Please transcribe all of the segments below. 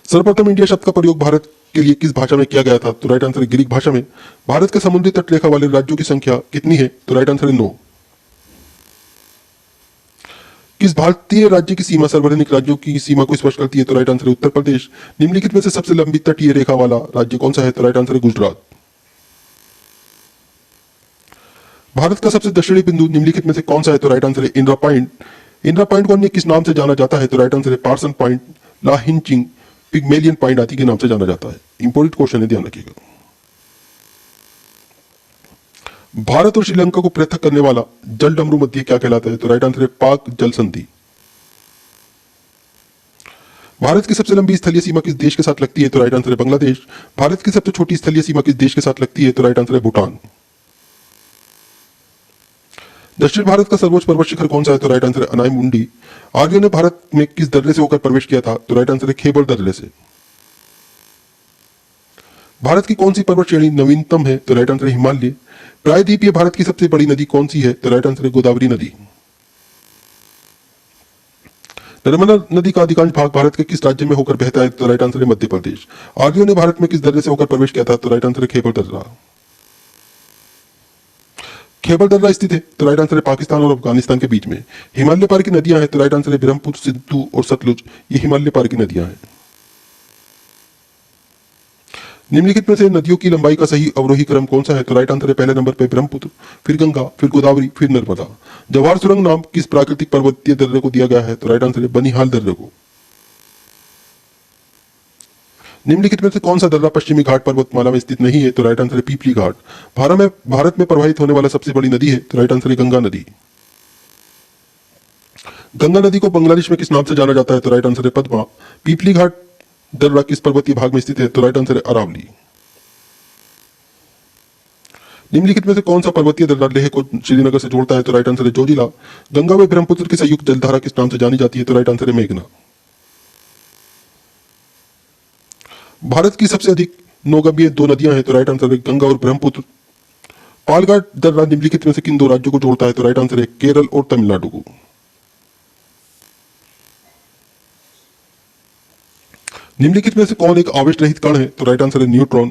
सर्वप्रथम इंडिया शब्द का प्रयोग भारत के लिए किस भाषा में किया गया था? तो राइट आंसर है ग्रीक भाषा में। भारत के समुद्री तटरेखा वाले राज्यों की संख्या कितनी है? तो राइट आंसर है 9। किस भारतीय राज्य की सीमा सार्वजनिक राज्यों की सीमा को स्पर्श करती है? तो राइट आंसर है उत्तर प्रदेश। निम्नलिखित में से सबसे लंबी तटीय रेखा वाला राज्य कौन सा है? तो राइट आंसर है गुजरात। भारत का सबसे दक्षिणी बिंदु निम्नलिखित में से कौन सा है? तो राइट आंसर है इंदिरा पॉइंट। इंदिरा पॉइंट को अन्य किस नाम से जाना जाता है? तो राइट आंसर है पार्सन पॉइंट, लाहिंचिंग, पिग्मेलियन पॉइंट आदि के नाम से जाना जाता है। इंपोर्टेंट क्वेश्चन है, ध्यान रखिएगा। भारत और श्रीलंका को पृथक करने वाला जल डमरू मध्य क्या कहलाता है? तो राइट आंसर है पाक जल संधि। भारत की सबसे लंबी स्थलीय सीमा किस देश के साथ लगती है? तो राइट आंसर है बांग्लादेश। भारत की सबसे छोटी स्थलीय सीमा किस देश के साथ लगती है? तो राइट आंसर है भूटान। दक्षिण भारत का सर्वोच्च पर्वत शिखर कौन सा है? तो राइट आंसर है अनाई मुंडी। आर्यों ने भारत में किस दर्रे से होकर प्रवेश किया था? तो राइट आंसर है खेबर दर्रे से। भारत की कौन सी पर्वत श्रेणी नवीनतम है? तो राइट आंसर है हिमालय। प्रायद्वीपीय भारत की सबसे बड़ी नदी कौन सी है? तो राइट आंसर है गोदावरी नदी। नर्मदा नदी का अधिकांश भाग भारत के किस राज्य में होकर बहता है? तो राइट आंसर है मध्य प्रदेश। आर्यों ने भारत में किस दर्रे से होकर प्रवेश किया था? तो राइट आंसर है खेबर दर्रा। खेबर दर्रा स्थित है? तो राइट आंसर है पाकिस्तान और अफगानिस्तान के बीच में। हिमालय पार की नदियां हैं? तो राइट आंसर है ब्रह्मपुत्र, सिंधु और सतलुज। ये हिमालय पार की नदियां हैं। निम्नलिखित में से नदियों की लंबाई का सही अवरोही क्रम कौन सा है? तो राइट आंसर है पहले नंबर पर ब्रह्मपुत्र, फिर गंगा, फिर गोदावरी, फिर नर्मदा। जवाहर सुरंग नाम किस प्राकृतिक पर्वतीय दर्रे को दिया गया है? तो राइट आंसर है बनिहाल दर्रे को। निम्नलिखित में से कौन सा दर्रा पश्चिमी घाट पर्वतमाला में स्थित नहीं है? तो राइट आंसर है पीपली घाट। भारत में प्रवाहित होने वाला सबसे बड़ी नदी है? तो राइट आंसर है गंगा नदी। गंगा नदी को बांग्लादेश में किस नाम से जाना जाता है? तो राइट आंसर है पद्मा। पीपली घाट दर्रा किस पर्वतीय भाग में स्थित है? तो राइट आंसर है अरावली। निम्नलिखित में से कौन सा पर्वतीय दर्रा लेह को श्रीनगर से जोड़ता है? तो राइट आंसर है जोजिला। गंगा व ब्रह्मपुत्र की संयुक्त जलधारा किस नाम से जानी जाती है? तो राइट आंसर है मेघना। भारत की सबसे अधिक नौगम्य 2 नदियां हैं? तो राइट आंसर है गंगा और ब्रह्मपुत्र। पालघाट दर्रा निम्नलिखित में से किन 2 राज्यों को जोड़ता है? तो राइट आंसर है केरल और तमिलनाडु को। निम्नलिखित में से कौन एक आवेश रहित कण है? तो राइट आंसर है न्यूट्रॉन।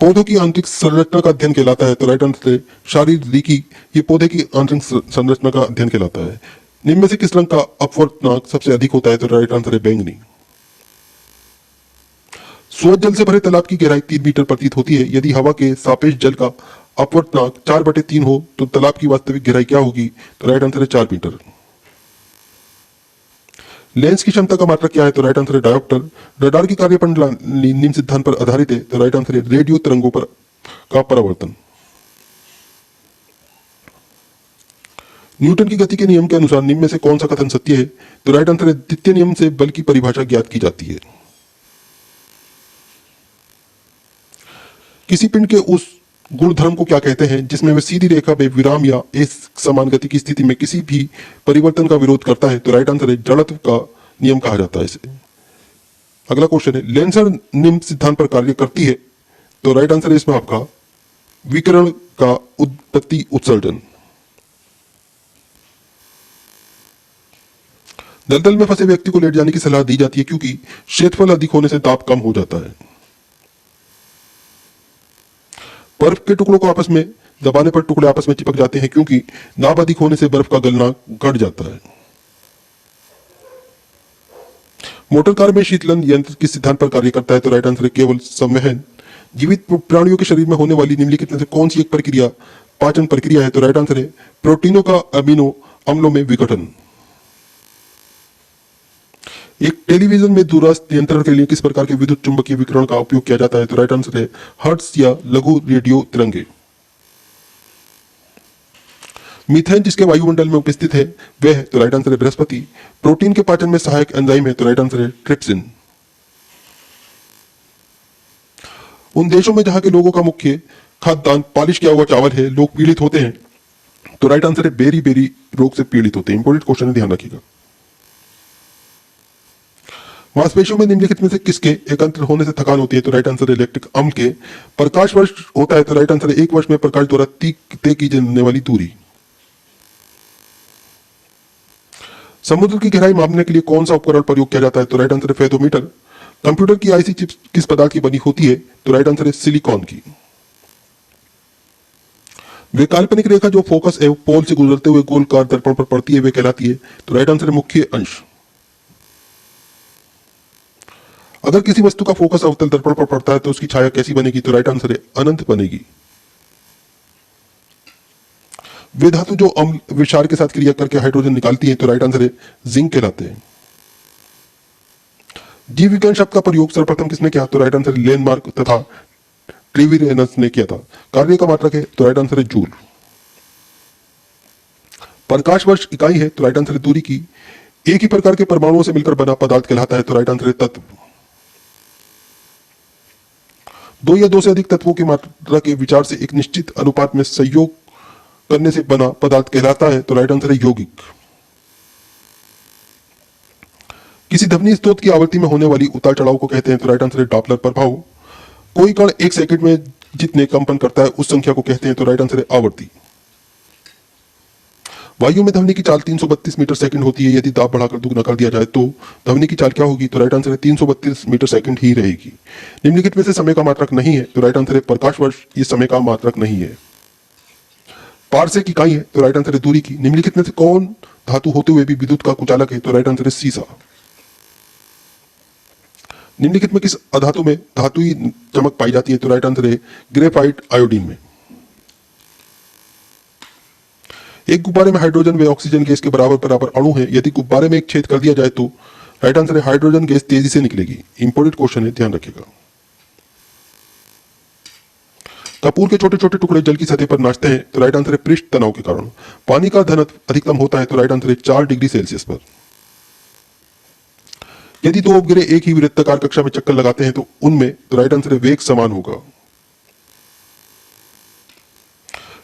पौधों की आंतरिक संरचना का अध्ययन कहलाता है? तो राइट आंसर है शारीरिकी। ये पौधे की आंतरिक संरचना का अध्ययन कहलाता है। निम्न में से किस रंग का अपवर्तनांक सबसे अधिक होता है? तो राइट आंसर है बैंगनी। स्वच्छ जल से भरे तालाब की गहराई 3 मीटर प्रतीत होती है। यदि हवा के सापेक्ष जल का अपवर्तनांक 4/3 हो तो तालाब की वास्तविक गहराई क्या होगी? तो राइट आंसर है 4 मीटर। लेंस की क्षमता का मात्रक क्या है? तो राइट आंसर है डायोप्टर। रडार की कार्यप्रणाली निम्न सिद्धांत पर आधारित है? तो राइट आंसर है रेडियो तरंगों पर का परावर्तन। न्यूटन की गति के नियम के अनुसार निम्न में से कौन सा कथन सत्य है? तो राइट आंसर है द्वितीय नियम से बल की परिभाषा ज्ञात की जाती है। किसी पिंड के उस गुणधर्म को क्या कहते हैं जिसमें वह सीधी रेखा में विराम या एक समान गति की स्थिति में किसी भी परिवर्तन का विरोध करता है? तो राइट आंसर है जड़त्व का नियम कहा जाता है इसे। अगला क्वेश्चन है लेंसर निम्न सिद्धांत पर कार्य करती है? तो राइट आंसर है इसमें आपका विकिरण का उत्पत्ति उत्सर्जन। दलदल में फंसे व्यक्ति को लेट जाने की सलाह दी जाती है क्योंकि क्षेत्रफल अधिक होने से दाब कम हो जाता है। बर्फ के टुकड़ों को आपस में दबाने पर टुकड़े आपस में चिपक जाते हैं क्योंकि दाब अधिक होने से बर्फ का गलना घट जाता है। मोटर कार में शीतलन यंत्र किस सिद्धांत पर कार्य करता है? तो राइट आंसर है केवल संवहन। जीवित प्राणियों के शरीर में होने वाली निम्नलिखित में से कौन सी एक प्रक्रिया पाचन प्रक्रिया है? तो राइट आंसर है प्रोटीनों का अमीनो अम्लों में विघटन। एक टेलीविजन में दूरस्थ नियंत्रण के लिए किस प्रकार के विद्युत चुंबकीय विकिरण का उपयोग किया जाता है? तो राइट आंसर है हर्ट्ज या लघु रेडियो तरंगे। मीथेन जिसके वायुमंडल में उपस्थित है वह है? तो राइट आंसर है बृहस्पति। प्रोटीन के पाचन में सहायक एंजाइम है? तो राइट आंसर है ट्रिप्सिन। उन देशों में जहां के लोगों का मुख्य खाद्यान्न पॉलिश किया हुआ चावल है लोग पीड़ित होते हैं? तो राइट आंसर है बेरी बेरी रोग से पीड़ित होते हैं। इंपोर्टेंट क्वेश्चन है, ध्यान रखिएगा। मांसपेशियों में निम्नलिखित में से किसके एकत्र होने से थकान होती है? तो राइट आंसर है इलेक्ट्रिक अम्ल के। प्रकाश वर्ष होता है? तो राइट आंसर है 1 वर्ष में प्रकाश द्वारा तय की जाने वाली दूरी। समुद्र की गहराई मापने के लिए कौन सा उपकरण प्रयोग किया जाता है? तो राइट आंसर है फेथोमीटर। कंप्यूटर की आईसी चिप्स किस पदार्थ की बनी होती है? तो राइट आंसर है सिलिकॉन की। वे काल्पनिक रेखा जो फोकस एवं पोल से गुजरते हुए गोलकार दर्पण पर पड़ती है वे कहलाती है? तो राइट आंसर है मुख्य अंश। अगर किसी वस्तु का फोकस अवतल दर्पण पर पड़ता है तो उसकी छाया कैसी बनेगी? तो राइट आंसर है अनंत बनेगी। वे धातु जो अम्ल विषार के साथ क्रिया करके हाइड्रोजन निकालती है? तो राइट आंसर है जिंक कहलाते हैं। जीव विज्ञान शब्द का प्रयोग सर्वप्रथम किसने किया? तो राइट आंसर है लेनमार्क तथा ट्रिविलियनस ने किया था। कार्य का मात्रक है? तो राइट आंसर है जूल। प्रकाश वर्ष इकाई है? तो राइट आंसर है दूरी की। एक ही प्रकार के परमाणुओं से मिलकर बना पदार्थ कहलाता है? तो राइट आंसर है तत्व। दो या दो से अधिक तत्वों की मात्रा के विचार से एक निश्चित अनुपात में संयोग करने से बना पदार्थ कहलाता है? तो राइट आंसर है यौगिक। किसी ध्वनि स्रोत की आवृत्ति में होने वाली उतार चढ़ाव को कहते हैं? तो राइट आंसर है डॉपलर प्रभाव। कोई कण एक सेकंड में जितने कंपन करता है उस संख्या को कहते हैं? तो राइट आंसर है आवृत्ति। वायु में ध्वनि की चाल 332 मीटर सेकंड होती है। यदि दाब बढ़ाकर दुगना कर दिया जाए तो ध्वनि की चाल क्या होगी? तो राइट आंसर है 332 मीटर सेकंड ही रहेगी। निम्नलिखित में से समय का मात्रक नहीं है? तो राइट आंसर है प्रकाश वर्ष। ये समय का मात्रक नहीं है। पारसेक इकाई है? तो राइट आंसर है दूरी की। निम्नलिखित में से कौन धातु होते हुए भी विद्युत का कुचालक है? तो राइट आंसर है सीसा। निम्नलिखित में किस अधातु में धातुई चमक पाई जाती है? तो राइट आंसर है ग्रेफाइट आयोडीन में। एक गुब्बारे में हाइड्रोजन व ऑक्सीजन गैस के बराबर बराबर अणु है। यदि गुब्बारे में एक छेद कर दिया जाए तो राइट आंसर है हाइड्रोजन गैस तेजी से निकलेगी। इंपोर्टेंट क्वेश्चन है, ध्यान रखिएगा। कपूर के छोटे छोटे टुकड़े जल की सतह पर नाचते हैं? तो राइट आंसर है पृष्ठ तनाव के कारण। पानी का घनत्व अधिकतम होता है? तो राइट आंसर है 4 डिग्री सेल्सियस पर। यदि दो उपग्रह एक ही वृत्ताकार कक्षा में चक्कर लगाते हैं तो उनमें तो राइट आंसर है वेग समान होगा।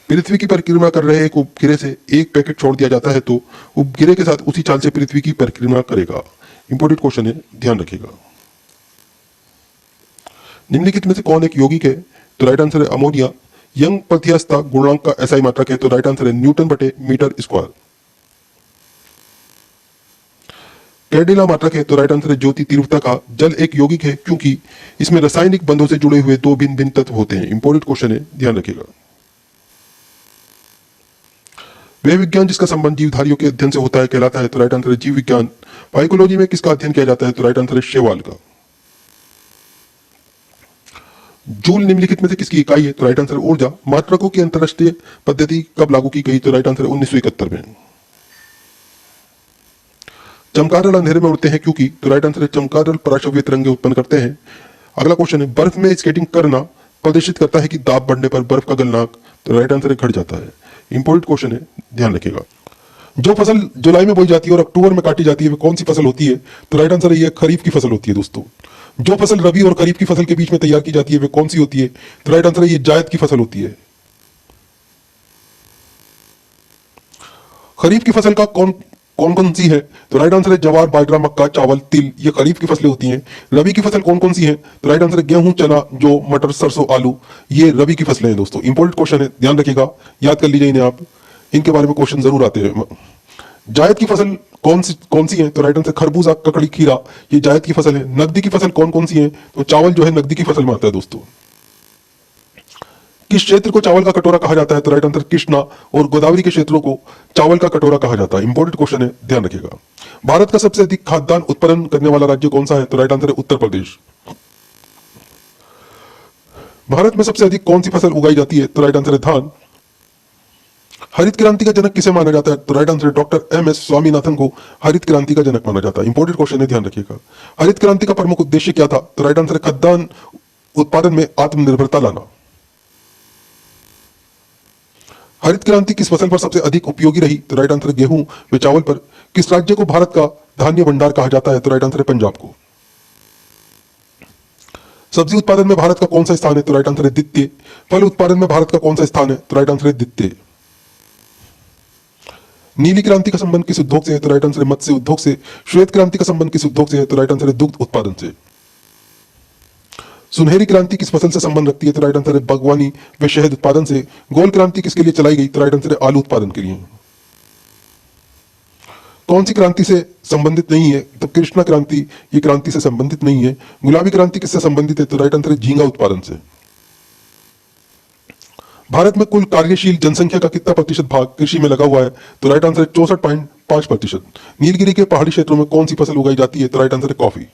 पृथ्वी की परिक्रमा कर रहे एक उपग्रह से एक पैकेट छोड़ दिया जाता है तो उपग्रह के साथ उसी चाल से पृथ्वी की परिक्रमा करेगा। इंपोर्टेंट क्वेश्चन है, ध्यान रखिएगा। निम्नलिखित में से कौन एक यौगिक है? तो राइट आंसर है अमोनिया। यंग प्रत्यास्थता गुणांक का एसआई मात्रक है? तो राइट आंसर है न्यूटन बटे मीटर स्क्वायर। कैडिला मात्रक है? तो राइट आंसर है ज्योति तीव्रता का। जल एक यौगिक है क्योंकि इसमें रासायनिक बंधों से जुड़े हुए दो भिन्न भिन्न तत्व होते हैं। इंपोर्टेंट क्वेश्चन है, ध्यान रखिएगा। वह विज्ञान जिसका संबंध जीवधारियों के अध्ययन से होता है कहलाता है? तो राइट आंसर है जीव विज्ञान। फाइकोलॉजी में किसका अध्ययन किया जाता है? तो राइट आंसर है शेवाल का। जूल निम्नलिखित में से किसकी इकाई है? तो राइट आंसर है ऊर्जा। मात्रकों की अंतरराष्ट्रीय पद्धति कब लागू की गई? तो राइट आंसर है 1971 में। चमगादड़ अंधेरे में उड़ते हैं क्योंकि? तो राइट आंसर है चमगादड़ पराश्रव्य तरंगे उत्पन्न करते हैं। अगला क्वेश्चन है बर्फ में स्केटिंग करना प्रदर्शित करता है कि दाब बढ़ने पर बर्फ का गलनांक? तो राइट आंसर है घट जाता है। इंपोर्टेंट क्वेश्चन है, ध्यान रखिएगा। जो फसल जुलाई में बोई जाती है और अक्टूबर में काटी जाती है वो कौन सी फसल होती है? तो राइट आंसर है ये खरीफ की फसल होती है दोस्तों। जो फसल रबी और खरीफ की फसल के बीच में तैयार की जाती है वे कौन सी होती है? तो राइट आंसर है ये जायद की फसल होती है। खरीफ की फसल का कौन कौन सी है? तो राइट आंसर है जवार, बाजरा, मक्का, चावल, तिल। ये खरीफ की फसलें होती हैं। रबी की फसल कौन कौन सी है? तो राइट आंसर है गेहूं, चना, जौ, मटर, सरसों, आलू। ये रबी की फसलें हैं दोस्तों। इंपोर्टेंट क्वेश्चन है, ध्यान रखिएगा, याद कर लीजिए इन्हें आप, इनके बारे में क्वेश्चन जरूर आते हैं। जायद की फसल कौन सी है? तो राइट आंसर खरबूजा, ककड़ी, खीरा। ये जायद की फसल है। नकदी की फसल कौन कौन सी है? तो चावल जो है नकदी की फसल में आता है दोस्तों। किस क्षेत्र को चावल का कटोरा कहा जाता है? तो राइट आंसर कृष्णा। और गोदावरी के क्षेत्रों को चावल का कटोरा कहा जाता है। इंपोर्टेंट क्वेश्चन है, ध्यान रखिएगा। भारत का सबसे अधिक खाद्यान्न उत्पादन करने वाला राज्य कौन सा है? तो राइट आंसर है उत्तर प्रदेश। भारत में सबसे अधिक कौन सी फसल उगाई जाती है? तो राइट आंसर है धान। हरित क्रांति का जनक किसे माना जाता है? तो राइट आंसर है डॉक्टर एम एस स्वामीनाथन को हरित क्रांति का जनक माना जाता है। इंपोर्टेंट क्वेश्चन है, ध्यान रखिएगा। हरित क्रांति का प्रमुख उद्देश्य क्या था? तो राइट आंसर है खाद्यान्न उत्पादन में आत्मनिर्भरता लाना। हरित क्रांति किस फसल पर सबसे अधिक उपयोगी रही? तो राइट आंसर है गेहूं व चावल पर। किस राज्य को भारत का धान्य भंडार कहा जाता है? तो राइट आंसर है पंजाब को। सब्जी उत्पादन में भारत का कौन सा स्थान है? तो राइट आंसर है द्वितीय। फल उत्पादन में भारत का कौन सा स्थान है? तो राइट आंसर है द्वितीय। नीली क्रांति का संबंध किस उद्योग से है? तो राइट आंसर है मत्स्य उद्योग से। श्वेत क्रांति का संबंध किस उद्योग से है? तो राइट आंसर है दुग्ध उत्पादन से। सुनहरी क्रांति किस फसल से संबंध रखती है? तो राइट आंसर है बागवानी व शहद उत्पादन से। गोल क्रांति किसके लिए चलाई गई? तो राइट आंसर है आलू उत्पादन के लिए। कौन सी क्रांति से संबंधित नहीं है? तो कृष्णा क्रांति ये क्रांति से संबंधित नहीं है। गुलाबी क्रांति किससे संबंधित है? तो राइट आंसर है झींगा उत्पादन से। भारत में कुल कार्यशील जनसंख्या का कितना प्रतिशत भाग कृषि में लगा हुआ है? तो राइट आंसर है 64.5%। नीलगिरी के पहाड़ी क्षेत्रों में कौन सी फसल उगाई जाती है? तो राइट आंसर है कॉफी।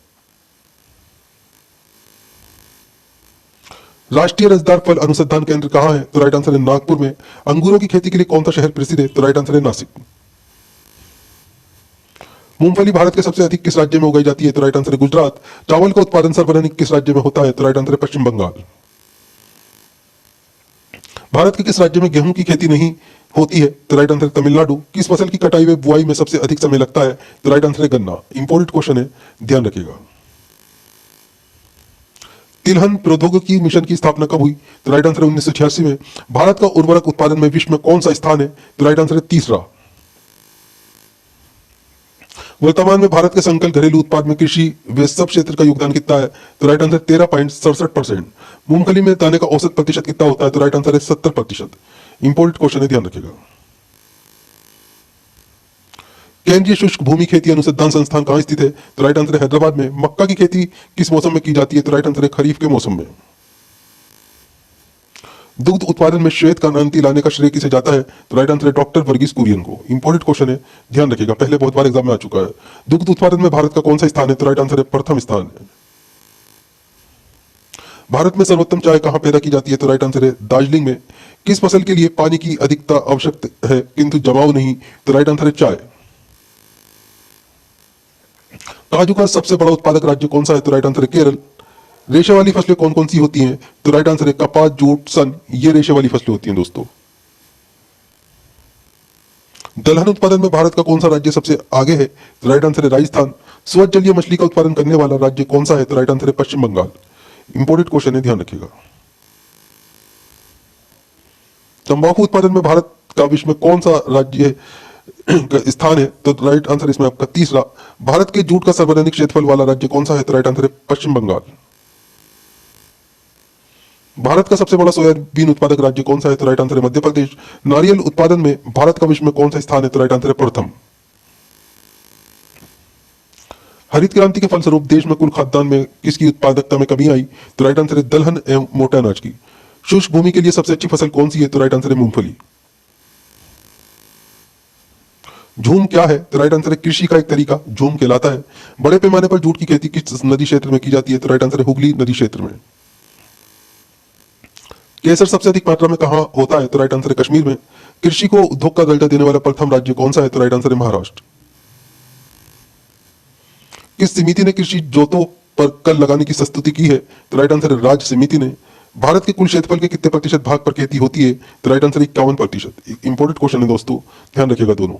राष्ट्रीय रसदार फल अनुसंधान केंद्र कहां है? तो राइट आंसर है नागपुर में। अंगूरों की खेती के लिए कौन सा शहर प्रसिद्ध है? तो राइट आंसर है नासिक। मूंगफली भारत के सबसे अधिक किस राज्य में उगाई जाती है? तो राइट आंसर है गुजरात। चावल का उत्पादन सर्वाधिक किस राज्य में होता है? तो राइट आंसर है पश्चिम बंगाल। भारत के किस राज्य में गेहूं की खेती नहीं होती है? तो राइट आंसर है तमिलनाडु। किस फसल की कटाई व बुआई में सबसे अधिक समय लगता है? तो राइट आंसर है गन्ना। इंपोर्टेंट क्वेश्चन है, ध्यान रखिएगा। तिलहन प्रौद्योगिकी मिशन की स्थापना कब हुई? तो राइट आंसर है 1986 में। भारत का उर्वरक उत्पादन में विश्व में कौन सा स्थान है? तो राइट आंसर है तीसरा। वर्तमान में भारत के संकल घरेलू उत्पाद में कृषि व सब क्षेत्र का योगदान कितना है? तो राइट आंसर 13.67%। मूंगफली में दाने का औसत प्रतिशत कितना होता है? तो राइट आंसर है 70%। इंपोर्टेंट क्वेश्चन है, ध्यान रखिएगा। केंद्रीय शुष्क भूमि खेती अनुसंधान संस्थान कहां स्थित है? तो राइट आंसर है हैदराबाद में। मक्का की खेती किस मौसम में की जाती है? तो राइट आंसर है खरीफ के मौसम में। दुग्ध उत्पादन में श्वेत क्रांति लाने का श्रेय किसे जाता है? तो राइट आंसर है डॉक्टर वर्गीस कुरियन को। इंपोर्टेंट क्वेश्चन है, ध्यान रखिएगा, पहले बहुत बार एग्जाम में आ चुका है। दुग्ध उत्पादन में भारत का कौन सा स्थान है? तो राइट आंसर है प्रथम स्थान है। भारत में सर्वोत्तम चाय कहां पैदा की जाती है? तो राइट आंसर है दार्जिलिंग में। किस फसल के लिए पानी की अधिकता आवश्यक है किंतु जमाव नहीं? तो राइट आंसर है चाय। काजू का सबसे बड़ा उत्पादक राज्य कौन सा है? तो राइट आंसर है केरल। रेशे वाली फसलें कौन कौन सी होती हैं? तो राइट आंसर है कपास, जूट, सन, ये रेशे वाली फसलें होती हैं दोस्तों। दलहन उत्पादन में भारत का कौन सा राज्य सबसे आगे है? तो राइट आंसर है राजस्थान। स्वच्छ जलीय मछली का उत्पादन करने वाला राज्य कौन सा है? तो राइट आंसर है पश्चिम बंगाल। इंपोर्टेंट क्वेश्चन है, ध्यान रखिएगा। तंबाकू उत्पादन में भारत का विश्व में कौन सा राज्य का स्थान है? तो राइट आंसर इसमें आपका तीसरा। भारत के जूट का सर्वाधिक क्षेत्रफल वाला राज्य कौन सा है? तो राइट आंसर है पश्चिम बंगाल। भारत का सबसे बड़ा सोयाबीन उत्पादक राज्य कौन सा है? तो राइट आंसर है मध्य प्रदेश। नारियल उत्पादन में भारत का विश्व में कौन सा स्थान है? तो राइट आंसर है प्रथम। हरित क्रांति के फलस्वरूप देश में कुल खाद्यान्न में किसकी उत्पादकता में कमी आई? तो राइट आंसर है दलहन एवं मोटे अनाज की। शुष्क भूमि के लिए सबसे अच्छी फसल कौन सी है? तो राइट आंसर है मूंगफली। झूम क्या है? तो राइट आंसर है कृषि का एक तरीका झूम कहलाता है। बड़े पैमाने पर जूट की खेती किस नदी क्षेत्र में की जाती है? तो राइट आंसर है हुगली नदी क्षेत्र में। केसर सबसे अधिक मात्रा में कहां होता है? तो राइट आंसर है कश्मीर में। कृषि को उद्योग का दर्जा देने वाला प्रथम राज्य कौन सा है? तो राइट आंसर है महाराष्ट्र। किस समिति ने कृषि जोतों पर कर लगाने की प्रस्तुति की है? तो राइट आंसर है राज्य समिति ने। भारत के कुल क्षेत्रफल के कितने प्रतिशत भाग पर खेती होती है? तो राइट आंसर 51%। इंपोर्टेंट क्वेश्चन है दोस्तों, ध्यान रखिएगा दोनों।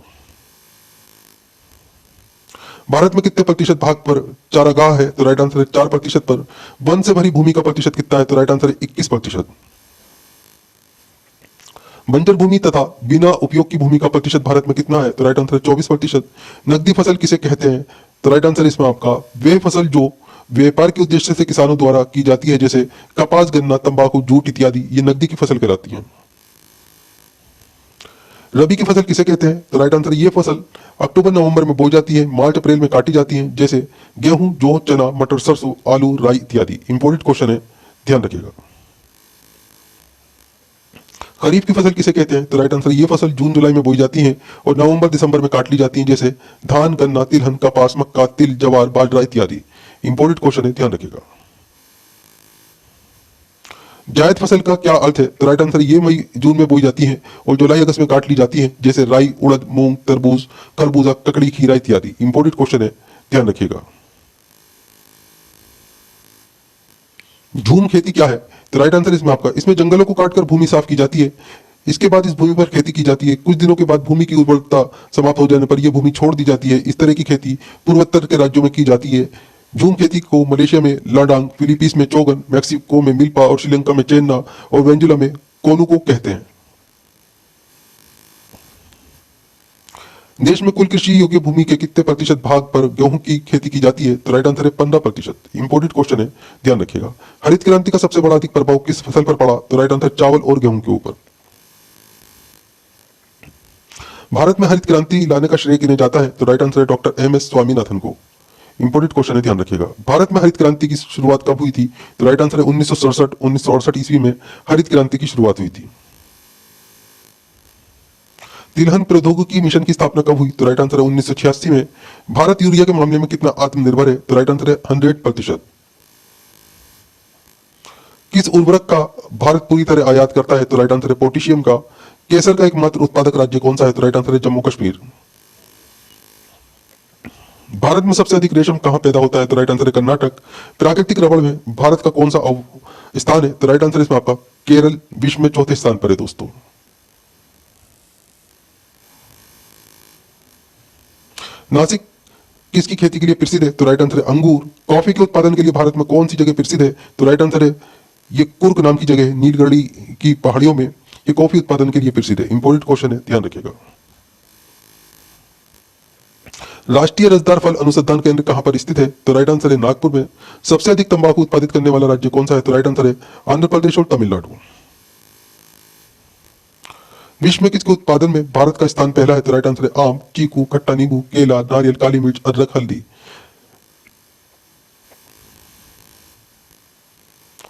भारत में कितने प्रतिशत भाग पर चारागाह है? तो राइट आंसर है 4% पर। वन से भरी भूमि का प्रतिशत कितना है? तो राइट आंसर है 21%। बंजर भूमि तथा बिना उपयोग की भूमि का प्रतिशत भारत में कितना है? तो राइट आंसर है 24%। नकदी फसल किसे कहते हैं? तो राइट आंसर इसमें आपका वे फसल जो व्यापार के उद्देश्य से किसानों द्वारा की जाती है, जैसे कपास, गन्ना, तंबाकू, जूट इत्यादि, ये नकदी की फसल कहलाती है। रबी की फसल किसे कहते हैं? तो राइट आंसर ये फसल अक्टूबर नवंबर में बोई जाती है, मार्च अप्रैल में काटी जाती है, जैसे गेहूं, जौ, चना, मटर, सरसों, आलू, राई इत्यादि। इंपोर्टेंट क्वेश्चन है, ध्यान रखिएगा। खरीफ की फसल किसे कहते हैं? तो राइट आंसर ये फसल जून जुलाई में बोई जाती है और नवंबर दिसंबर में काट ली जाती है, जैसे धान, गन्ना, तिलहन, कपास, मक्का, तिल, जवार, बाजरा इत्यादि। इंपोर्टेंट क्वेश्चन है, ध्यान रखिएगा। जायद फसल का क्या अर्थ है? तो राइट आंसर ये मई जून में बोई जाती है और जुलाई अगस्त में काट ली जाती है, जैसे राई, उड़द, मूंग, तरबूज, खरबूजा, ककड़ी, खीरा इत्यादि। इंपोर्टेंट क्वेश्चन है, ध्यान रखिएगा। झूम खेती क्या है? तो राइट आंसर इसमें आपका, इसमें जंगलों को काटकर भूमि साफ की जाती है, इसके बाद इस भूमि पर खेती की जाती है। कुछ दिनों के बाद भूमि की उर्वरता समाप्त हो जाने पर यह भूमि छोड़ दी जाती है। इस तरह की खेती पूर्वोत्तर के राज्यों में की जाती है। झूम खेती को मलेशिया में लाडांग, फिलीपींस में चोगन, मैक्सिको में मिल्पा और श्रीलंका में चेन्ना और वेंजुला में कोनुको कहते हैं। देश में कुल कृषि योग्य भूमि के कितने प्रतिशत भाग पर गेहूं की खेती की जाती है? तो राइट आंसर है 15%। इंपोर्टेंट क्वेश्चन है, ध्यान रखिएगा। हरित क्रांति का सबसे बड़ा अधिक प्रभाव किस फसल पर पड़ा? तो राइट आंसर चावल और गेहूं के ऊपर। भारत में हरित क्रांति लाने का श्रेय किन्हें जाता है? तो राइट आंसर है डॉक्टर एम एस स्वामीनाथन को। इंपॉर्टेंट क्वेश्चन है, ध्यान रखिएगा। भारत में हरित क्रांति की शुरुआत कब हुई थी? तो राइट आंसर है 1967 ईस्वी में हरित क्रांति की शुरुआत हुई थी। तिलहन प्रौद्योगिकी मिशन की स्थापना कब हुई? तो राइट आंसर है 1986 में। भारत यूरिया के मामले में कितना आत्मनिर्भर है? तो राइट आंसर है 100%। किस उर्वरक का भारत पूरी तरह आयात करता है? तो राइट आंसर है पोटेशियम का। केसर का एकमात्र उत्पादक राज्य कौन सा है? तो राइट आंसर है जम्मू कश्मीर। भारत में सबसे अधिक रेशम कहां पैदा होता है? तो राइट आंसर है कर्नाटक। प्राकृतिक रबड़ में भारत का कौन सा स्थान है? तो राइट आंसर इसमें आपका केरल विश्व में चौथे स्थान पर है दोस्तों। नासिक किसकी खेती के लिए प्रसिद्ध है? तो राइट आंसर है अंगूर। कॉफी के उत्पादन के लिए भारत में कौन सी जगह प्रसिद्ध है? तो राइट आंसर है ये कुर्क नाम की जगह है, नीलगढ़ी की पहाड़ियों में ये कॉफी उत्पादन के लिए प्रसिद्ध है। इंपॉर्टेंट क्वेश्चन है, ध्यान रखिएगा। राष्ट्रीय रसदार फल अनुसंधान केंद्र कहां पर स्थित है? तो राइट आंसर है नागपुर में। सबसे अधिक तंबाकू उत्पादित करने वाला राज्य कौन सा है? तो राइट आंसर है आंध्र प्रदेश और तमिलनाडु। विश्व में किसके उत्पादन में भारत का स्थान पहला है? तो राइट आंसर है आम, चीकू, खट्टा नींबू, केला, नारियल, काली मिर्च, अदरक, हल्दी।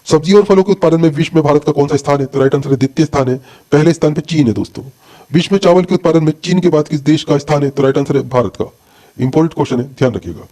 सब्जी और फलों के उत्पादन में विश्व में भारत का कौन सा स्थान है? तो राइट आंसर है द्वितीय स्थान है। पहले स्थान पे चीन है दोस्तों। विश्व में चावल के उत्पादन में चीन के बाद किस देश का स्थान है? तो राइट आंसर है भारत का। इंपॉर्टेंट क्वेश्चन है, ध्यान रखिएगा।